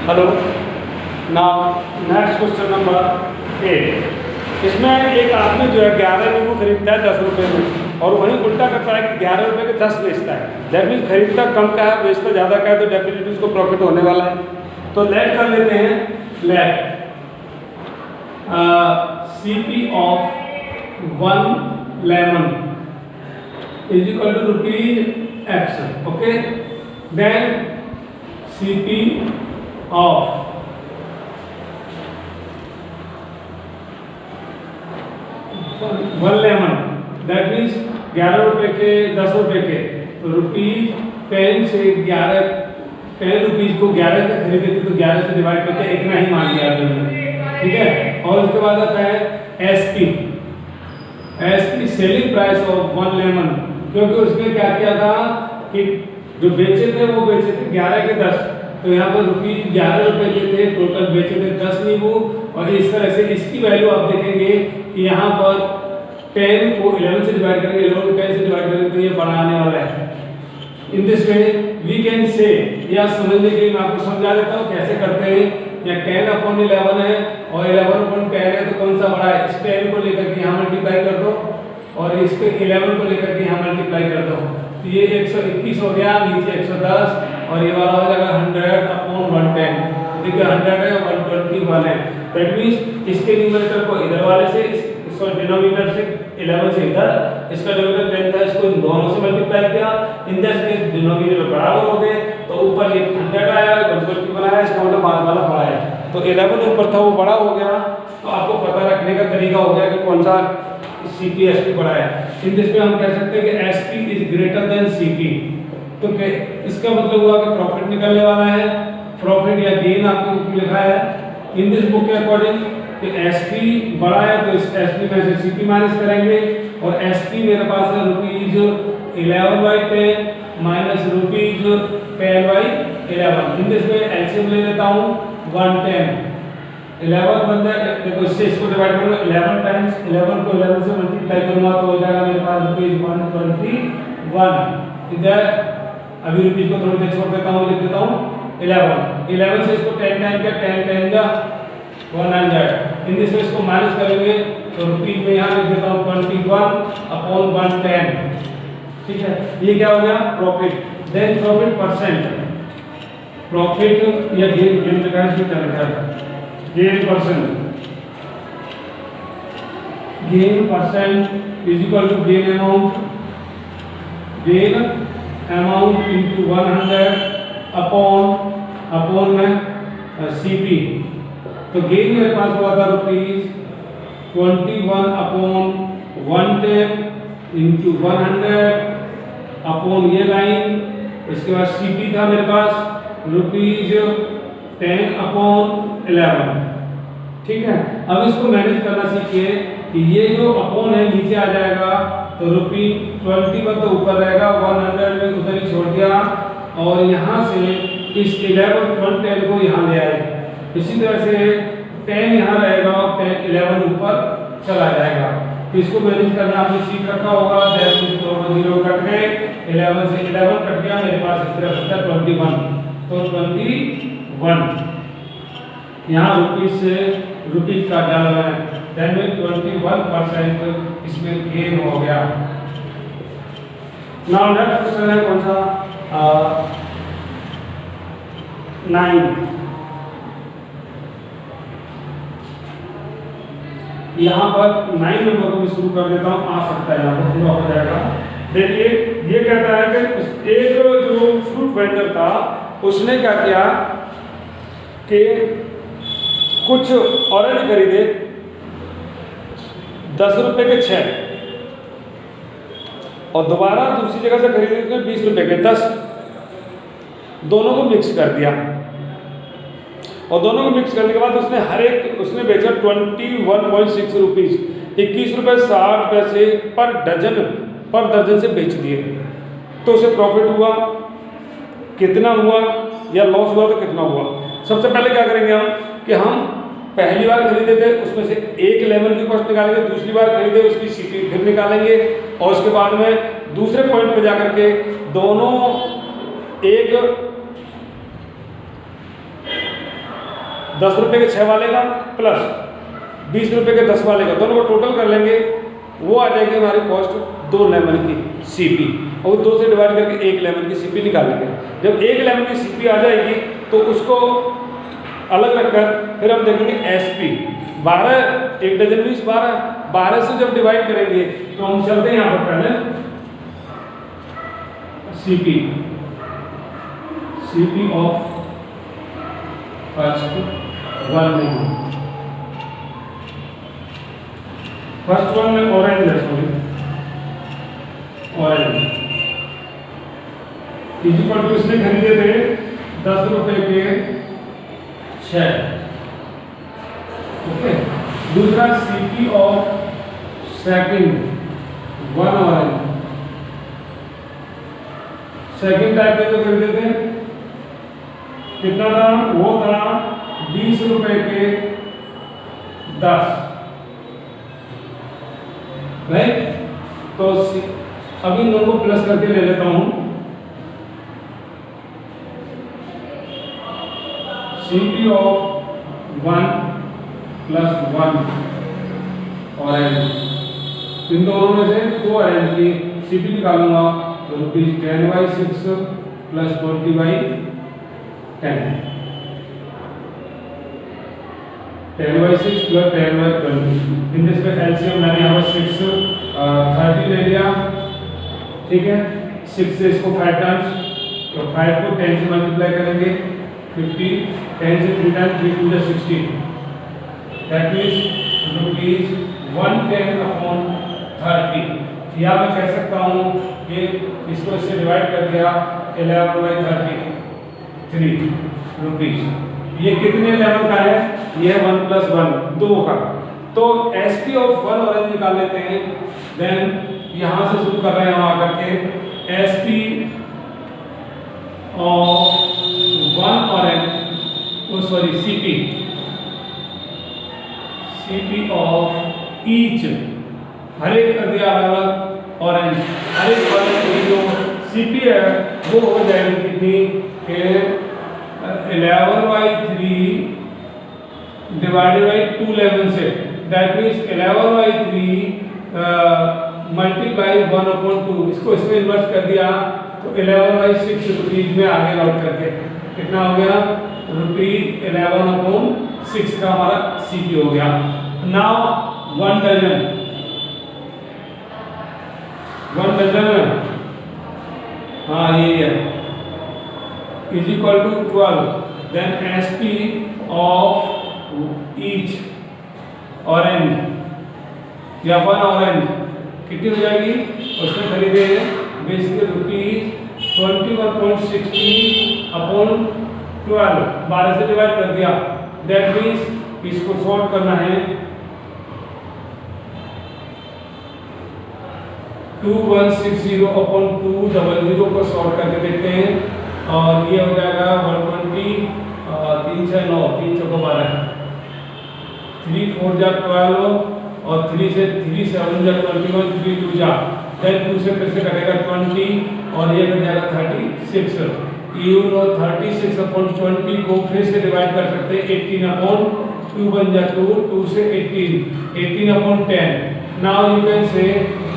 Hello. Now next question number 8। इसमें एक आदमी जो है 11 नींबू खरीदता है 10 रुपये में और वहीं उल्टा करता है कि 11 रुपये के 10 बेचता है। दैट मीन्स खरीदता कम का है, बेचता ज़्यादा का है, तो डेफिनेटली उसको प्रॉफिट होने वाला है। तो लेट कर लेते हैं, let CP of 1 lemon is equal to ₹X। Okay, then CP of 1 lemon, that means 11 रुपये के 10 रुपये के, तो ₹10 से 11 10 रुपीज़ को 11 से खरीदे थे तो 11 से डिवाइड करके इतना ही मान लिया हमने, ठीक है। और उसके बाद आता है SP selling price of 1 lemon, क्योंकि उसने क्या किया था कि जो बेचे थे वो बेचे थे 11 के 10, तो यहाँ पर ₹11 के थे, टोटल बेचे थे 10 नींबू। और इस तरह से इसकी वैल्यू आप देखेंगे कि यहाँ पर 10 को 11 से डिवाइड करेंगे, 11 को 10 से डिवाइड करेंगे तो ये बढ़ाने वाला है। In this way we can say, या समझने के लिए मैं आपको समझा देता हूँ कैसे करते हैं। या 10/11 है और 11/10 है, तो कौन सा बड़ा है? इस 10 को लेकर के यहाँ मल्टीप्लाई कर दो और इसके 11 को लेकर के यहाँ मल्टीप्लाई कर दो, तो ये 121 हो गया, नीचे 110 और ये वाला हो जाएगा 100/110। देखिए 100 है, 121 है। दैट मीन्स इसके न्यूमरेटर को इधर वाले से, इसको डिनोमिनेटर से 11 से इधर, इसका डिनोमिनेटर 10 था, इसको इन दोनों से मल्टीप्लाई किया। इन दस के डिनोमिनेटर बराबर हो गए, तो ऊपर ये 100 आया, 121 बनाया, इसका मतलब बाद वाला बड़ा है। तो 11 ऊपर था वो बड़ा हो गया। तो आपको पता रखने का तरीका हो गया कि कौन सा CP SP बड़ा है। इन दिस पे हम कह सकते हैं कि SP is greater than CP। तो इसका मतलब हुआ कि प्रॉफिट निकलने वाला है, प्रॉफिट या गेन आपको बुक में लिखा है इन दिस बुक के अकॉर्डिंग कि SP बड़ा है तो इस SP में से CP माइनस करेंगे और SP मेरे पास है ₹11/10 माइनस ₹10/11। इन दिस पे एलसीएम ले लेता हूँ 110। 11 बनता है, देखो इससे इसको डिवाइड करूंगा, 11 टाइम्स 11 को 11 से मल्टीप्लाई करूंगा तो हो जाएगा मेरे पास ₹121। इधर अभी रुपीज को थोड़ी देर छोड़ देता हूँ, लिख देता हूँ 11 से इसको 10 टाइम क्या, 10 10 का 100। इन दिस में इसको माइनस करेंगे तो रुपीज में यहाँ लिख देता हूँ 21/110, ठीक है। ये क्या हो गया? Profit. Then profit percent, profit या गेन लिखा है, इसमें क्या लिखा है? Gain percent is equal to gain amount into 100 upon में CP। तो गेन मेरे पास हुआ था ₹21/110 इंटू 100 अपॉन ये लाइन। इसके बाद CP था मेरे पास ₹10/11, ठीक है। अब इसको मैनेज करना सीखिए कि ये जो अपॉन है नीचे आ जाएगा तो ₹21 तो ऊपर रहेगा, 100 में उधर ही छोड़ दिया और यहाँ से इस 11 को यहाँ ले आए। इसी तरह से 10 यहाँ रहेगा और 10 11 ऊपर चला जाएगा। तो इसको मैनेज करना आपने सीख रखा होगा। 0 कट गए, 11 से 11 कट गया, मेरे पास इस तरह बचता 21। तो 21 यहाँ रुपीज का डाल रहा है, देन में 21% इसमें गेन हो गया। नाउ नेक्स्ट क्वेश्चन है कौन सा? 9। यहाँ पर 9 नंबर को भी शुरू कर देता हूँ, आ सकता है यहाँ पर पूरा हो जाएगा। देखिए ये कहता है कि एक जो फ्रूट वेंडर था उसने क्या किया कि कुछ ऑरेंज खरीदे 10 रुपए के 6 और दोबारा दूसरी जगह से खरीदे उसने 20 रुपए के 10, दोनों को मिक्स कर दिया। और दोनों को मिक्स करने के बाद उसने बेचा 21.6 रुपीज़, 21.60 पर दर्जन से बेच दिए। तो उसे प्रॉफिट हुआ कितना हुआ या लॉस हुआ तो कितना हुआ? सबसे पहले क्या करेंगे हम कि हम पहली बार खरीदे थे उसमें से एक लेमन की कॉस्ट निकालेंगे, दूसरी बार खरीदे उसकी सीपी फिर निकालेंगे और उसके बाद में दूसरे पॉइंट पे जाकर के दोनों एक 10 रुपये के 6 वाले का प्लस 20 रुपये के 10 वाले का, दोनों को टोटल कर लेंगे, वो आ जाएगी हमारी कॉस्ट 2 लेमन की सीपी, और 2 से डिवाइड करके 1 लेमन की सीपी निकालेंगे। जब 1 लेमन की सीपी आ जाएगी तो उसको अलग रखकर फिर हम देखेंगे एसपी 12, 1 डजन 20 12 से जब डिवाइड करेंगे तो हम चलते हैं यहाँ पर पहले सीपी ऑफ फर्स्ट वन में ऑरेंज है, सॉरी ऑरेंज इक्वल टू इसने खरीदे थे 10 रुपए के 6। ओके, दूसरा CP of second one orange, second type में जो खरीदे थे कितना था, वो था 20 रुपए के 10, राइट। तो अभी इन दोनों को प्लस करके ले लेता हूं, सीपी ऑफ 1 + 1 ऑरेंज, इन दोनों में से 2 ऑरेंज की सीपी निकालूंगा तो ₹10/6 + 20/10, 10/6 + 10/20। इन दिस में एलसीएम मैंने यहाँ पर 6 30 ले लिया, ठीक है। 6 से इसको 5 टाइम्स, तो 5 को 10 से मल्टीप्लाई करेंगे 50, 10 से 3 टाइम्स 3 × 2 = 16, दैट मीन्स ₹110/30। या मैं कह सकता हूँ कि इसको इससे डिवाइड कर दिया 11/33 रुपीज। ये कितने लेवल का है, ये 1 + 1 2 का। तो एसपी ऑफ 1 ऑरेंज निकाल लेते हैं, देन यहां से शुरू कर रहे हैं हम आकर के SP of 1 orange, sorry CP of each, हर एक कर दिया अलग ऑरेंज, हर एक ऑरेंज की जो सीपी है वो हो जाएगी कितनी के 11/3 डिवाइडेड बाई 2 लेमन से, दैट मीन्स 11/3 मल्टीप्लाई 1/2, इसको इसमें इन्वर्स कर दिया तो 11/6 रुपीज में आगे लौट करके कितना हो गया, ₹11/6 का हमारा सीपी हो गया। नाउ 1 डजन हाँ ये है is equal to 12, then SP of each orange या 1 ऑरेंज कितनी हो जाएगी, उसमें खरीदे बेसिकली ₹21.60/12, 12 से डिवाइड कर दिया, दैट मीन्स इसको सॉल्व करना है 2160/200 को सॉल्व करके देखते हैं, और ये हो जाएगा 120, 3 6 9 3 4 12, 3 4 जा 12 और 3 से 3 7 जा 21, 3 2 जा, देन 2 से फिर से कटेगा 20 और ये बन जाएगा 36। यू नो 36/20 को फिर से डिवाइड कर सकते हैं 18/2 बन जा 2 से 18/10। Now you can say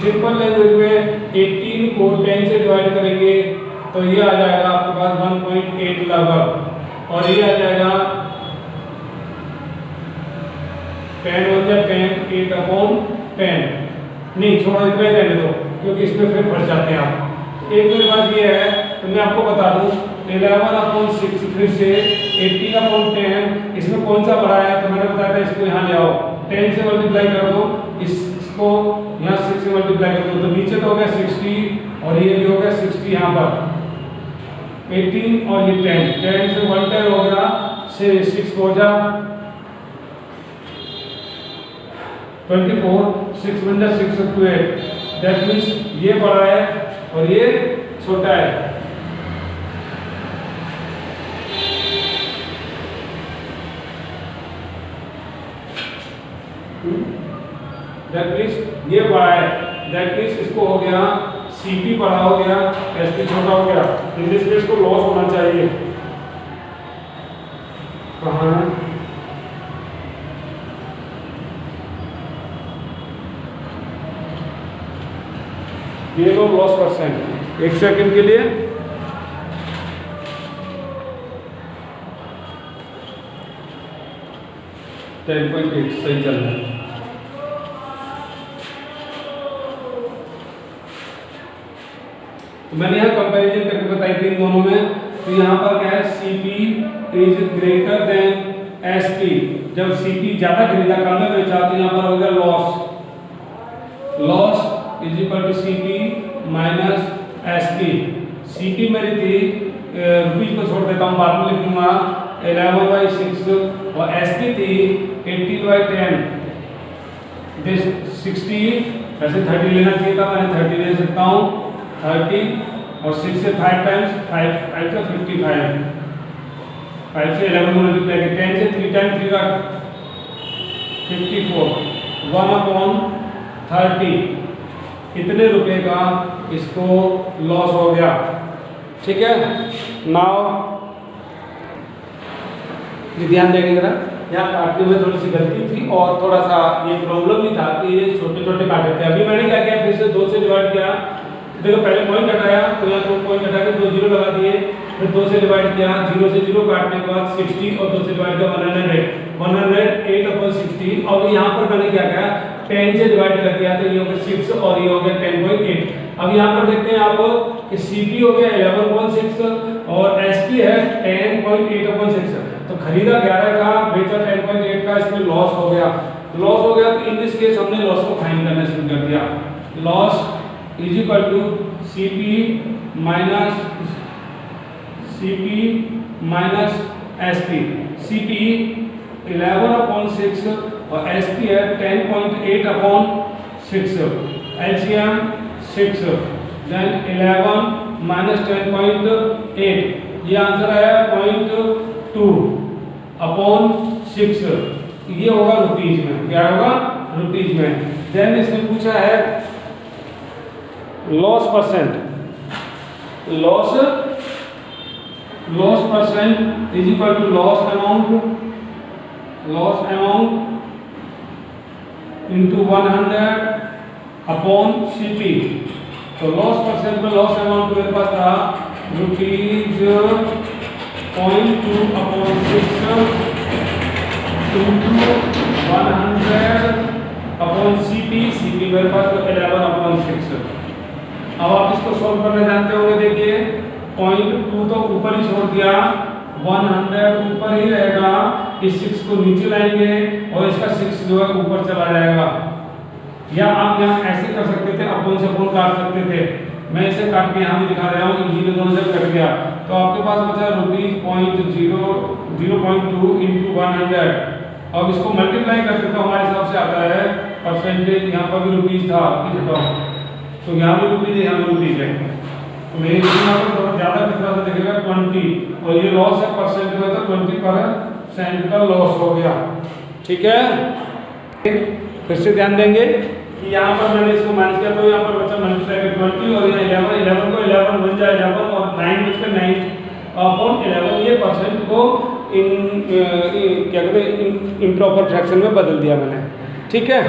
simple language में 18 को 10 से डिवाइड करेंगे तो ये आ जाएगा आपके पास 1.8 लगभग, और ये आ जाएगा 10 हो जाए 10 8/10। नहीं छोड़ो, इतना ही रहने दो क्योंकि इसमें फिर फंस जाते हैं आप। एक मेरे पास ये है तो मैं आपको बता दूं 11/6 फिर से 18/10, इसमें कौन सा बड़ा है तो मैंने बताया था इसको यहाँ ले आओ, 10 से मल्टीप्लाई कर दो, इसको यहाँ 6 से मल्टीप्लाई कर दो तो नीचे तो हो गया 60 और ये भी हो गया 60, यहाँ पर 18 और ये 10 से 110 हो गया, से 6 हो जा 24, 6 बन जा 6 और 2 8, दैट मीन्स ये बड़ा है और ये छोटा है। दैट मीन्स ये बड़ा है, दैट मीन्स इसको हो गया सीपी बड़ा हो गया, एसपी छोटा हो गया, इन दिस केस को लॉस होना चाहिए। कहाँ है गेन और लॉस परसेंट। एक सेकंड के लिए, $10.8 सही चल रहा है। तो मैंने यहाँ कंपैरिजन करके बताई थी इन दोनों में। तो यहाँ पर क्या है, CP is greater than SP। जब CP ज्यादा खरीदा कम में बेचा तो यहाँ पर होगा loss. Loss is equal to CP minus SP। CP मेरी थी, रुपीज को छोड़ देता हूँ, बाद में लिखूंगा 11/6 और SP थी 18/10। दिस 60, वैसे 30 लेना चाहिए था, मैंने 30 ले सकता हूँ। 30 और 6 से 5 टाइम्स 5 का 55, 5 से 11 मल्टीप्लाई करें, 10 से 3 टाइम्स 3 का 54, 1/30 कितने रुपए का इसको लॉस हो गया। ठीक है, नाउ ध्यान देंगे जरा, यहाँ काटने में थोड़ी सी गलती थी और थोड़ा सा ये प्रॉब्लम भी था कि ये छोटे छोटे काटे थे। अभी मैंने क्या किया, फिर से 2 से डिवाइड किया। देखो पहले पॉइंट हटाया तो यहाँ 2 पॉइंट हटा के 2 जीरो लगा दिए, फिर 2 से डिवाइड किया, 0 से 0 काटने के बाद 60 और 2 से डिवाइड किया 108/60। और यहाँ पर मैंने क्या किया, 10 से डिवाइड कर दिया तो ये हो गया 6 और ये हो गया 10.8। अब यहाँ पर देखते हैं आप कि CP हो गया 11.6 और SP है 10.8/6। तो खरीदा 11 का, बेचा 10.8 का, इसमें लॉस हो गया। लॉस हो गया तो इन दिस केस हमने लॉस को फाइंड करना शुरू कर दिया। Loss is equal to CP minus SP। CP 11/6 और SP है 10.8/6। LCM 6, देन 11 माइनस 10.8, ये आंसर है 0.2/6। ये होगा रुपीज में, क्या होगा रुपीज में। देन इसने पूछा है loss percent. Loss percent is equal to loss amount into 100/CP। तो लॉस परसेंट में लॉस अमाउंट मेरे पास था रुपीज 0.2/6 इंटू 100/CP। CP मेरे पास तो 11/6। अब आप इसको सॉल्व करने जानते होंगे। देखिए 0.2 तो ऊपर ही छोड़ दिया, 100 ऊपर ही रहेगा, इस 6 को नीचे लाएंगे और इसका 6 जो है ऊपर चला जाएगा। या आप यहाँ ऐसे कर सकते थे, अपोन से अपोन काट सकते थे। मैं इसे काट के यहाँ भी दिखा रहा हूँ, इजी दोनों से कट गया। तो आपके पास बचा ₹0.2 इंटू 100। अब इसको मल्टीप्लाई करते तो हमारे हिसाब से आता है परसेंटेज। यहाँ पर भी रुपीज था, तो यहाँ भी रुपीज है, यहाँ भी रुपीज है। तो मेरे यहाँ पर थोड़ा ज़्यादा किस तरह से देखेगा 20, और ये लॉस है परसेंट में, तो 20% का लॉस हो गया। ठीक है, फिर से ध्यान देंगे कि यहाँ पर मैंने इसको माइनस किया तो यहाँ पर बचा मल्टीप्लाई कर 20 और यहाँ 11 को 11 बन जाए 11 और 9/9/11। ये परसेंट को क्या कहते हैं इम्प्रॉपर फ्रैक्शन में बदल दिया मैंने। ठीक है।